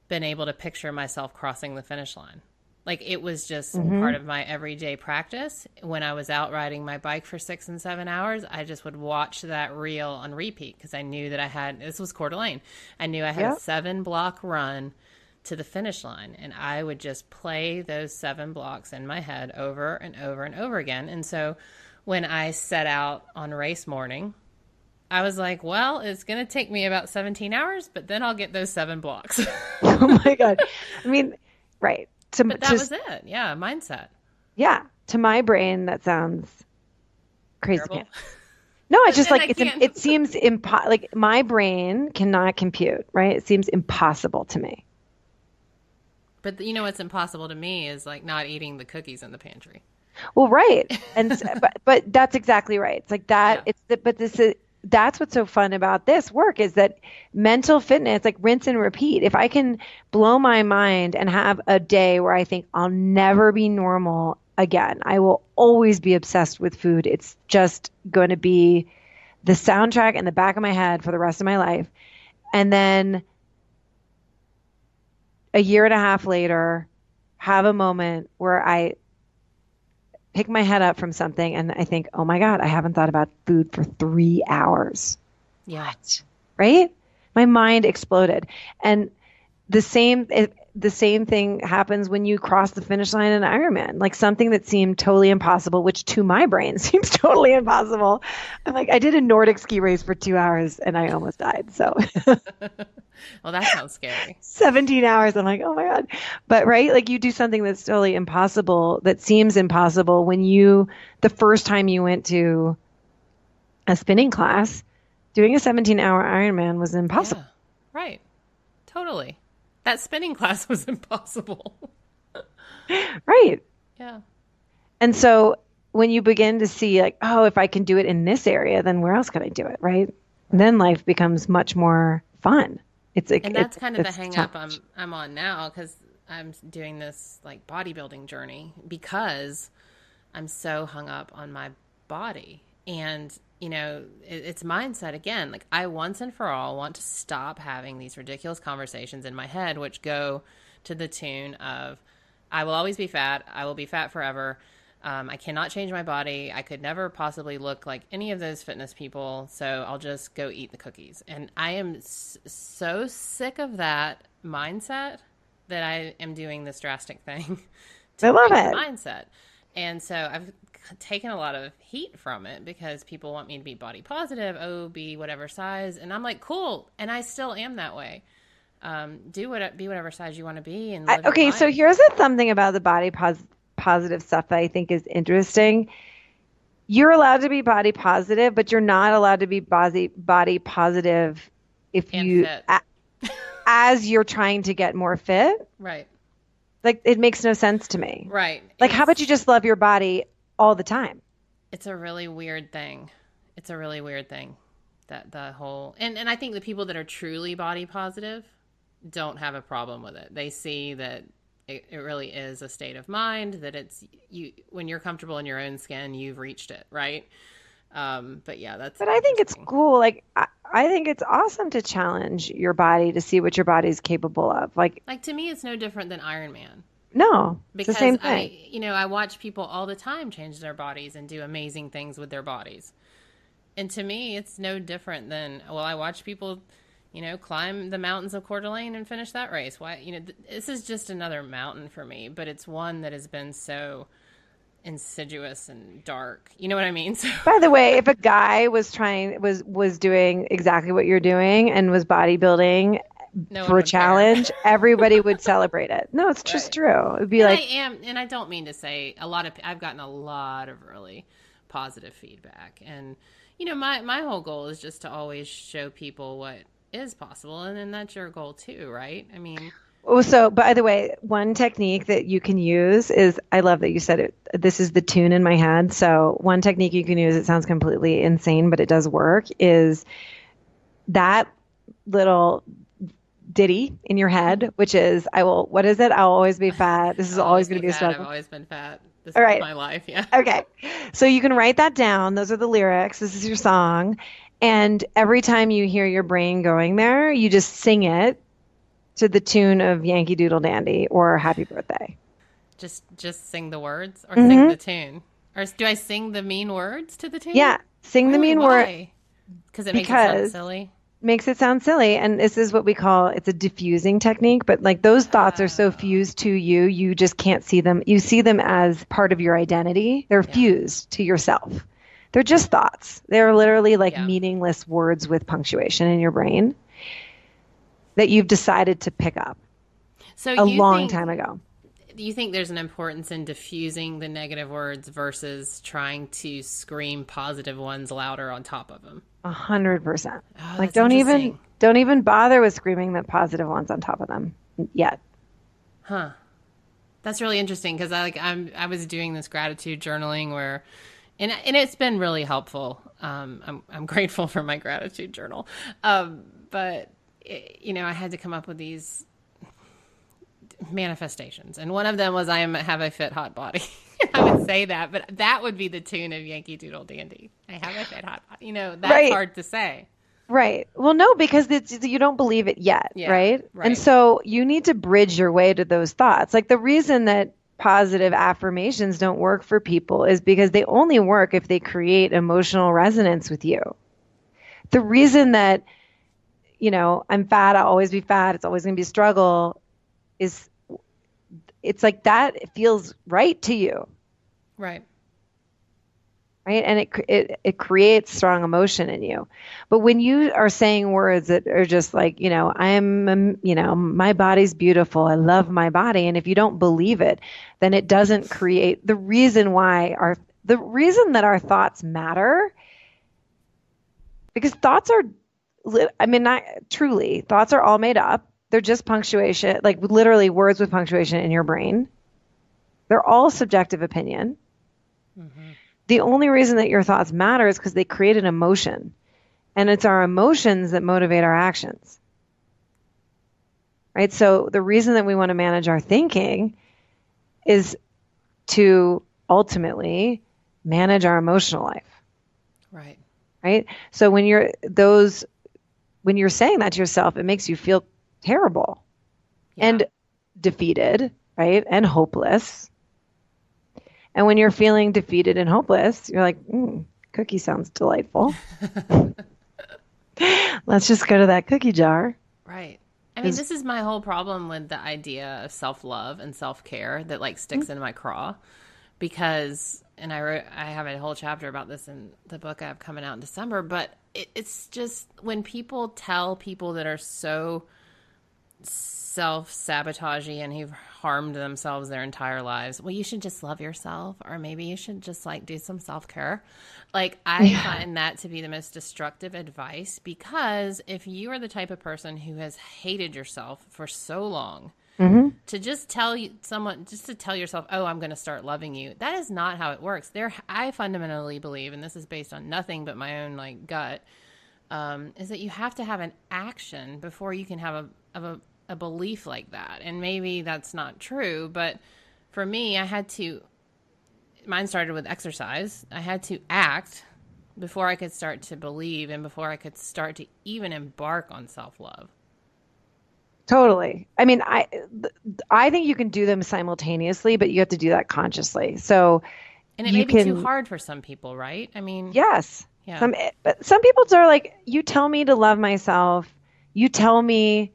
been able to picture myself crossing the finish line. Like it was just part of my everyday practice. When I was out riding my bike for 6 and 7 hours, I just would watch that reel on repeat because I knew that this was Coeur d'Alene. I knew I had a 7-block run to the finish line, and I would just play those 7 blocks in my head over and over and over again. And so when I set out on race morning, I was like, well, it's going to take me about 17 hours, but then I'll get those 7 blocks. Oh my God. Right. But that was it. Yeah. Mindset. Yeah. To my brain, that sounds crazy. No, it's just like, it seems like my brain cannot compute, right? It seems impossible to me. But what's impossible to me is like not eating the cookies in the pantry. Well, right. And, but that's exactly right. It's like that. Yeah. That's what's so fun about this work is that mental fitness, like rinse and repeat. If I can blow my mind and have a day where I think I'll never be normal again, I will always be obsessed with food. It's just going to be the soundtrack in the back of my head for the rest of my life. And then a year and a half later, have a moment where I pick my head up from something and I think, oh my God, I haven't thought about food for 3 hours. Yeah. What? Right? My mind exploded. And the same thing happens when you cross the finish line in Ironman. Like something that seemed totally impossible, which to my brain seems totally impossible. I'm like, I did a Nordic ski race for 2 hours and I almost died. So Well, that sounds scary. 17 hours. I'm like, oh my God. But right, like you do something that's totally impossible, that seems impossible when the first time you went to a spinning class, doing a 17-hour Ironman was impossible. Yeah, right. Totally. That spinning class was impossible. Right. Yeah. And so when you begin to see like, oh, if I can do it in this area, then where else can I do it? Right. And then life becomes much more fun. And that's kind of the hang up I'm on now, because I'm doing this like bodybuilding journey because I'm so hung up on my body. And, you know, it's mindset again. Like I once and for all want to stop having these ridiculous conversations in my head, which go to the tune of, I will always be fat. I will be fat forever. I cannot change my body. I could never possibly look like any of those fitness people. So I'll just go eat the cookies. And I am so sick of that mindset that I am doing this drastic thing to I love it. mindset. And so I've taken a lot of heat from it because people want me to be body positive, be whatever size. And I'm like, cool. And I still am that way. Be whatever size you want to be. And live your life. So here's something about the body positive stuff that I think is interesting. You're allowed to be body positive, but you're not allowed to be body positive if as you're trying to get more fit. Right. Like it makes no sense to me. Right. Like how about you just love your body all the time? It's a really weird thing. That the whole, and I think the people that are truly body positive don't have a problem with it. They see that it really is a state of mind, that it's you, when you're comfortable in your own skin, you've reached it. Right. But yeah, but I think it's cool. Like, I think it's awesome to challenge your body to see what your body is capable of. Like to me, it's no different than Iron Man. No, because it's the same thing. I watch people all the time change their bodies and do amazing things with their bodies. And to me, it's no different than, I watch people, climb the mountains of Coeur d'Alene and finish that race. Why, this is just another mountain for me, but it's one that has been so insidious and dark. You know what I mean? So, by the way, if a guy was doing exactly what you're doing and was bodybuilding for a challenge, everybody would celebrate it. No, it's just true. It'd be and I don't mean to say I've gotten a lot of really positive feedback, and my whole goal is just to always show people what is possible, and then that's your goal too, right? I mean. So, by the way, one technique that you can use is, I love that you said it, this is the tune in my head. So one technique you can use, it sounds completely insane, but it does work, is that little ditty in your head, which is, I'll always be fat. This is always going to be a struggle. I've always been fat. This is my life. Yeah. Okay. So you can write that down. Those are the lyrics. This is your song. And every time you hear your brain going there, you just sing it to the tune of Yankee Doodle Dandy or Happy Birthday. Just sing the words or sing the tune? Or do I sing the mean words to the tune? Yeah, sing the mean word. Because it makes it sound silly? Makes it sound silly. And this is what we call, it's a diffusing technique, but like those thoughts are so fused to you, you just can't see them. You see them as part of your identity. They're fused to yourself. They're just thoughts. They're literally like meaningless words with punctuation in your brain that you've decided to pick up a long time ago. Do you think there's an importance in diffusing the negative words versus trying to scream positive ones louder on top of them? 100%. Like don't even bother with screaming the positive ones on top of them yet. Huh. That's really interesting because I was doing this gratitude journaling where, and it's been really helpful. I'm grateful for my gratitude journal, but. I had to come up with these manifestations. And one of them was I have a fit, hot body. I would say that, but that would be the tune of Yankee Doodle Dandy. I have a fit, hot body. That's hard to say. Right. Well, no, because you don't believe it yet, Yeah, right? right. And so you need to bridge your way to those thoughts. Like the reason that positive affirmations don't work for people is because they only work if they create emotional resonance with you. The reason that, I'm fat, I'll always be fat, it's always going to be a struggle is it's like that it feels right to you. Right. Right. And it creates strong emotion in you. But when you are saying words that are just like, my body's beautiful. I love my body. And if you don't believe it, then it doesn't create the reason that our thoughts matter. Because thoughts are, not truly, thoughts are all made up. They're just punctuation, like literally words with punctuation in your brain. They're all subjective opinion. Mm-hmm. The only reason that your thoughts matter is because they create an emotion. And it's our emotions that motivate our actions. Right? So the reason that we want to manage our thinking is to ultimately manage our emotional life. Right. Right? So when you're saying that to yourself, it makes you feel terrible and defeated, right? And hopeless. And when you're feeling defeated and hopeless, you're like, cookie sounds delightful. Let's just go to that cookie jar. Right. I mean, this is my whole problem with the idea of self-love and self-care that like sticks in my craw because, and I have a whole chapter about this in the book I have coming out in December, but it's just when people tell people that are so self-sabotaging and who've harmed themselves their entire lives, well, you should just love yourself, or maybe you should just like do some self-care. Like I find that to be the most destructive advice, because if you are the type of person who has hated yourself for so long, to just tell yourself, oh, I'm going to start loving you, that is not how it works. I fundamentally believe, and this is based on nothing but my own like gut, is that you have to have an action before you can have a belief like that. And maybe that's not true, but for me, mine started with exercise. I had to act before I could start to believe and before I could start to even embark on self-love. Totally. I mean, I think you can do them simultaneously, but you have to do that consciously. So, and it may be too hard for some people, right? I mean, yes. Yeah. But some people are like, you tell me to love myself. You tell me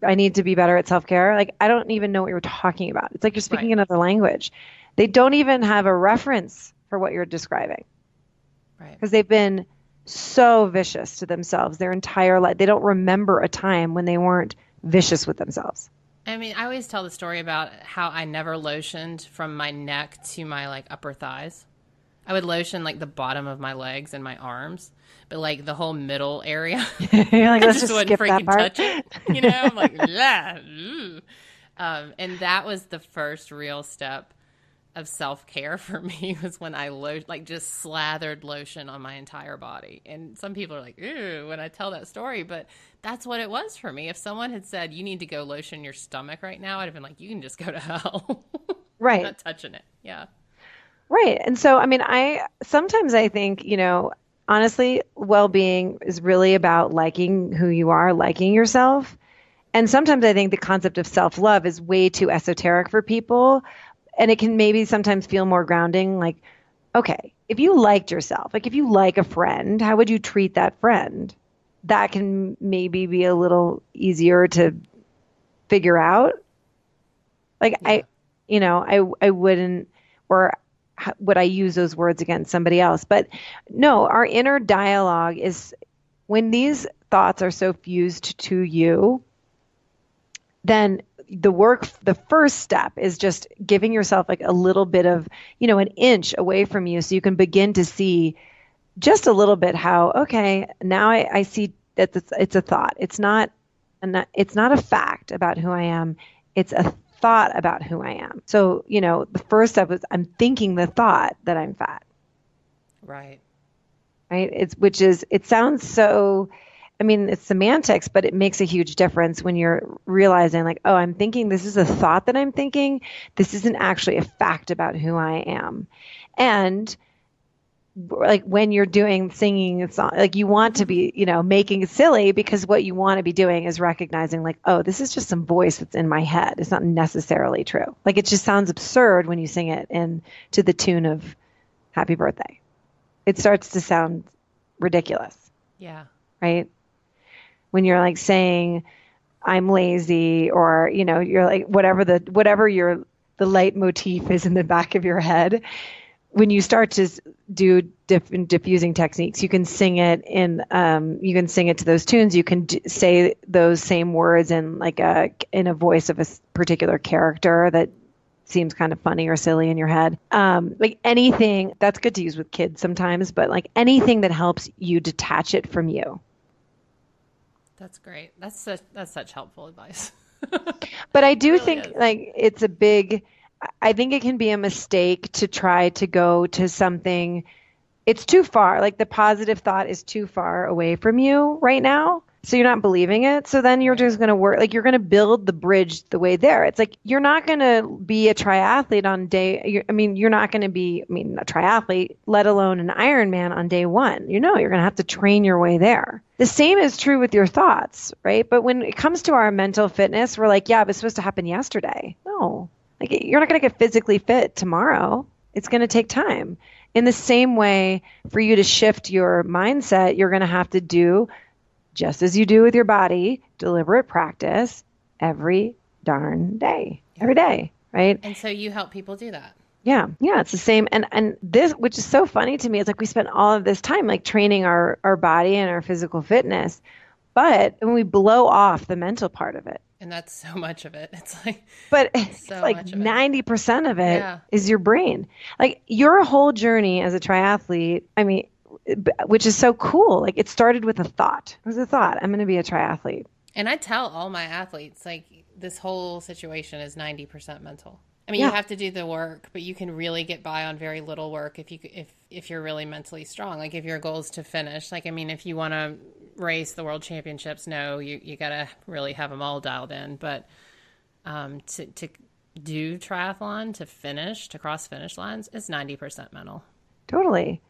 I need to be better at self-care. Like, I don't even know what you're talking about. It's like you're speaking another language. They don't even have a reference for what you're describing. Right. Because they've been so vicious to themselves their entire life. They don't remember a time when they weren't vicious with themselves. I mean, I always tell the story about how I never lotioned from my neck to my like upper thighs. I would lotion like the bottom of my legs and my arms, but like the whole middle area, you're like, let's just wouldn't skip that freaking part. touch it. I'm like, yeah. And that was the first real step of self-care for me, was when I just slathered lotion on my entire body. And some people are like, ew, when I tell that story, but that's what it was for me. If someone had said, you need to go lotion your stomach right now, I'd have been like, you can just go to hell. Right. I'm not touching it. Yeah. Right. And so, I mean, sometimes I think, honestly, well-being is really about liking who you are, liking yourself. And sometimes I think the concept of self-love is way too esoteric for people. And it can maybe sometimes feel more grounding. Like, okay, if you liked yourself, like if you like a friend, how would you treat that friend? That can maybe be a little easier to figure out. Like, yeah. I wouldn't, or would I use those words against somebody else? But no, our inner dialogue is, when these thoughts are so fused to you, then the first step is just giving yourself like a little bit of, an inch away from you, so you can begin to see just a little bit how, okay, now I see that it's a thought. It's not a fact about who I am. It's a thought about who I am. So, the first step is I'm thinking the thought that I'm fat. Right. Right. It sounds so, it's semantics, but it makes a huge difference when you're realizing like, oh, I'm thinking, this is a thought that I'm thinking. This isn't actually a fact about who I am. And like when you're singing a song, like you want to be, making it silly, because what you want to be doing is recognizing like, oh, this is just some voice that's in my head. It's not necessarily true. Like it just sounds absurd when you sing it to the tune of Happy Birthday. It starts to sound ridiculous. Yeah. Right? When you're like saying, I'm lazy, or, you're like, whatever the leitmotif is in the back of your head. When you start to do diffusing techniques, you can sing it to those tunes. You can say those same words in a voice of a particular character that seems kind of funny or silly in your head. Like anything that's good to use with kids sometimes, but like anything that helps you detach it from you. That's great. That's such helpful advice. But I do think I think it can be a mistake to try to go to something. It's too far. Like the positive thought is too far away from you right now. So you're not believing it. So then you're just going to work, like you're going to build the bridge the way there. It's like, you're not going to be a triathlete on you're not going to be, a triathlete, let alone an Ironman on day one. You're going to have to train your way there. The same is true with your thoughts, right? But when it comes to our mental fitness, we're like, yeah, it was supposed to happen yesterday. No, like you're not going to get physically fit tomorrow. It's going to take time. In the same way, for you to shift your mindset, you're going to have to do, just as you do with your body, deliberate practice every darn day, every day, right? And so you help people do that. Yeah, it's the same. And this, which is so funny to me, it's like we spent all of this time like training our body and our physical fitness, but when we blow off the mental part of it. And that's so much of it. It's like, but it's like 90% of it is your brain. Like your whole journey as a triathlete, which is so cool. Like it started with a thought. It was a thought. I'm going to be a triathlete. And I tell all my athletes, like this whole situation is 90% mental. You have to do the work, but you can really get by on very little work if you're really mentally strong. Like if your goal is to finish, if you want to race the world championships, no, you got to really have them all dialed in. But to do triathlon, to cross finish lines, it's 90% mental. Totally.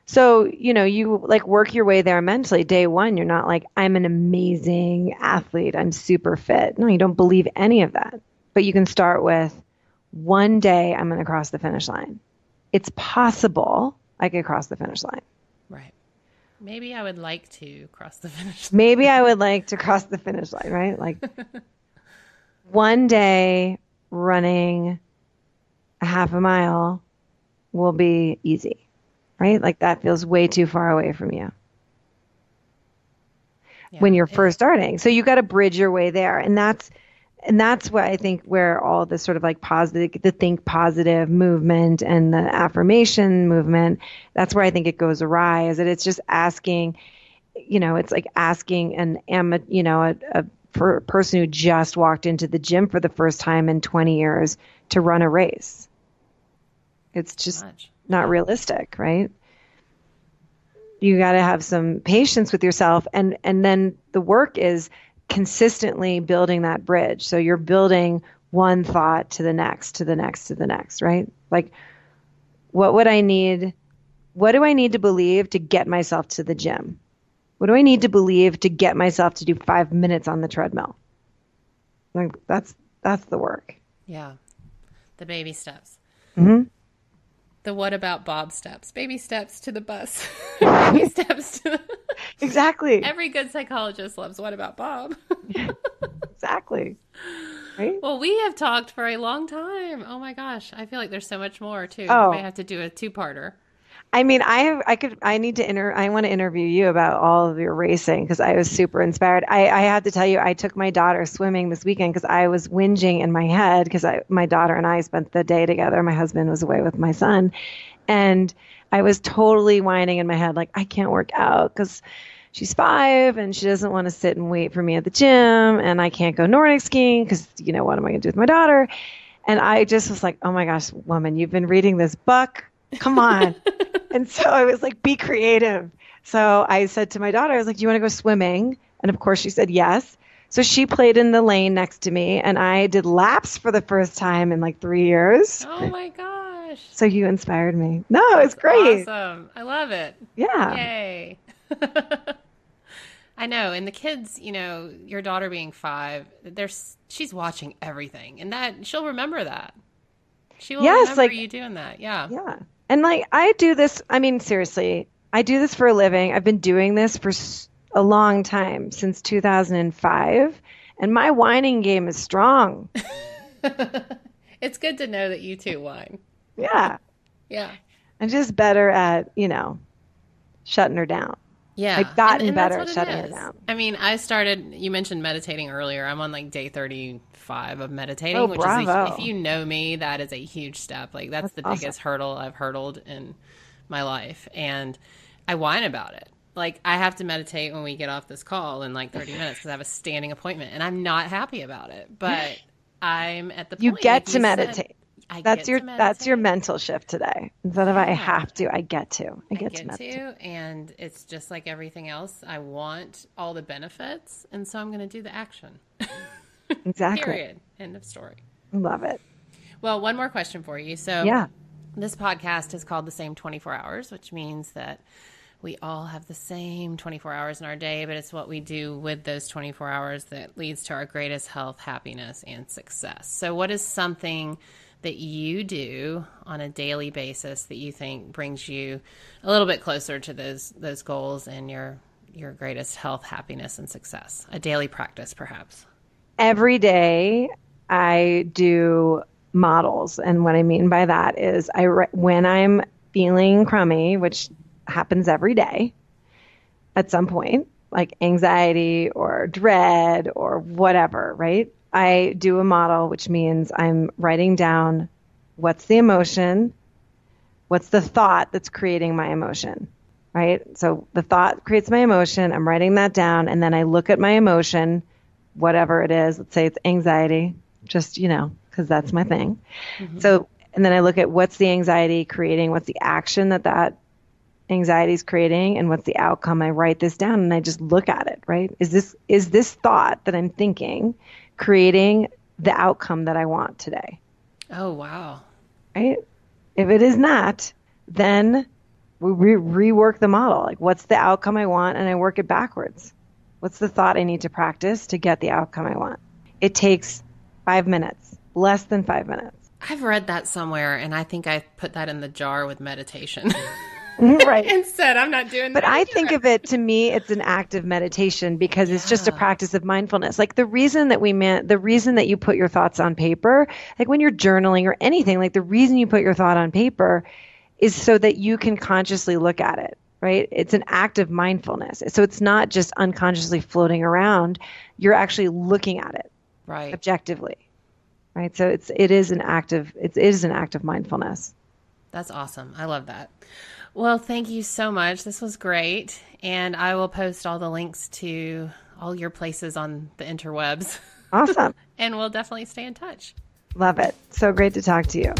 So, you like work your way there mentally. Day one, you're not like, I'm an amazing athlete, I'm super fit. No, you don't believe any of that. But you can start with, one day I'm going to cross the finish line. It's possible I could cross the finish line. Right. Maybe I would like to cross the finish line. Maybe I would like to cross the finish line, right? Like one day running a half a mile will be easy. Right? Like that feels way too far away from you when you're first starting. So you got to bridge your way there. And that's what I think where all the sort of like positive, the think positive movement and the affirmation movement, that's where I think it goes awry, is that it's just asking, it's like asking a person who just walked into the gym for the first time in 20 years to run a race. It's just not realistic, right? You got to have some patience with yourself. And then the work is consistently building that bridge. So you're building one thought to the next, to the next, to the next, right? Like, what do I need to believe to get myself to the gym? What do I need to believe to get myself to do 5 minutes on the treadmill? Like that's the work. Yeah. The baby steps. Mm-hmm. The what about Bob steps? Baby steps to the bus. Baby steps to Exactly. Every good psychologist loves what about Bob? Exactly. Right? Well, we have talked for a long time. Oh my gosh. I feel like there's so much more too. Oh. We may have to do a two-parter. I want to interview you about all of your racing because I was super inspired. I have to tell you, I took my daughter swimming this weekend because I was whinging in my head because my daughter and I spent the day together. My husband was away with my son. And I was totally whining in my head, like, I can't work out because she's 5 and she doesn't want to sit and wait for me at the gym. And I can't go Nordic skiing because, what am I going to do with my daughter? And I just was like, oh my gosh, woman, you've been reading this book. Come on. And so I was like, be creative. So I said to my daughter, I was like, do you want to go swimming? And of course she said yes. So she played in the lane next to me and I did laps for the first time in like 3 years. Oh my gosh. gosh. So you inspired me. No, it's great. Awesome. I love it. Yeah. Yay. I know. And the kids, your daughter being 5, she's watching everything, and that she'll remember that. She will remember you doing that. Yeah. Yeah. And I do this. I mean, seriously, I do this for a living. I've been doing this for a long time, since 2005. And my whining game is strong. It's good to know that you too whine. Yeah. Yeah. I'm just better at, shutting her down. Yeah. I've gotten better at shutting her down. I mean, you mentioned meditating earlier. I'm on day 35 of meditating, Oh, which bravo. if you know me, that is a huge step. Like that's the awesome. biggest hurdle I've hurdled in my life. And I whine about it. Like I have to meditate when we get off this call in 30 minutes because I have a standing appointment and I'm not happy about it, but I'm at the point. You get to meditate. That's your meditate. mental shift today. Instead of I have to, I get to. I get to meditate. And it's just like everything else. I want all the benefits, and so I'm going to do the action. Exactly. Period. End of story. Love it. Well, one more question for you. So yeah. This podcast is called The Same 24 Hours, which means that we all have the same 24 hours in our day, but it's what we do with those 24 hours that leads to our greatest health, happiness, and success. So what is something that you do on a daily basis that you think brings you a little bit closer to those goals and your greatest health, happiness, and success? A daily practice, perhaps. Every day I do models. And what I mean by that is when I'm feeling crummy, which happens every day at some point, like anxiety or dread or whatever, right? I do a model, which means I'm writing down what's the emotion, what's the thought that's creating my emotion, right? So the thought creates my emotion. I'm writing that down, and then I look at my emotion, whatever it is. Let's say it's anxiety, just, because that's my thing. Mm-hmm. So, and then I look at what's the anxiety creating, what's the action that anxiety is creating, and what's the outcome. I write this down and I just look at it, right? Is this thought that I'm thinking creating the outcome that I want today? Oh, wow. Right? If it is not, then we rework the model. Like, what's the outcome I want? And I work it backwards. What's the thought I need to practice to get the outcome I want? It takes 5 minutes, less than 5 minutes. I've read that somewhere, and I think I put that in the jar with meditation. Right. Instead, I'm not doing that. But I think of it, to me, it's an act of meditation because it's just a practice of mindfulness. Like the reason that you put your thoughts on paper, like when you're journaling or anything, like the reason you put your thought on paper is so that you can consciously look at it, right? It's an act of mindfulness. So it's not just unconsciously floating around. You're actually looking at it, right, objectively, right? So it is an act of mindfulness. That's awesome. I love that. Well, thank you so much. This was great. And I will post all the links to all your places on the interwebs. Awesome. And we'll definitely stay in touch. Love it. So great to talk to you.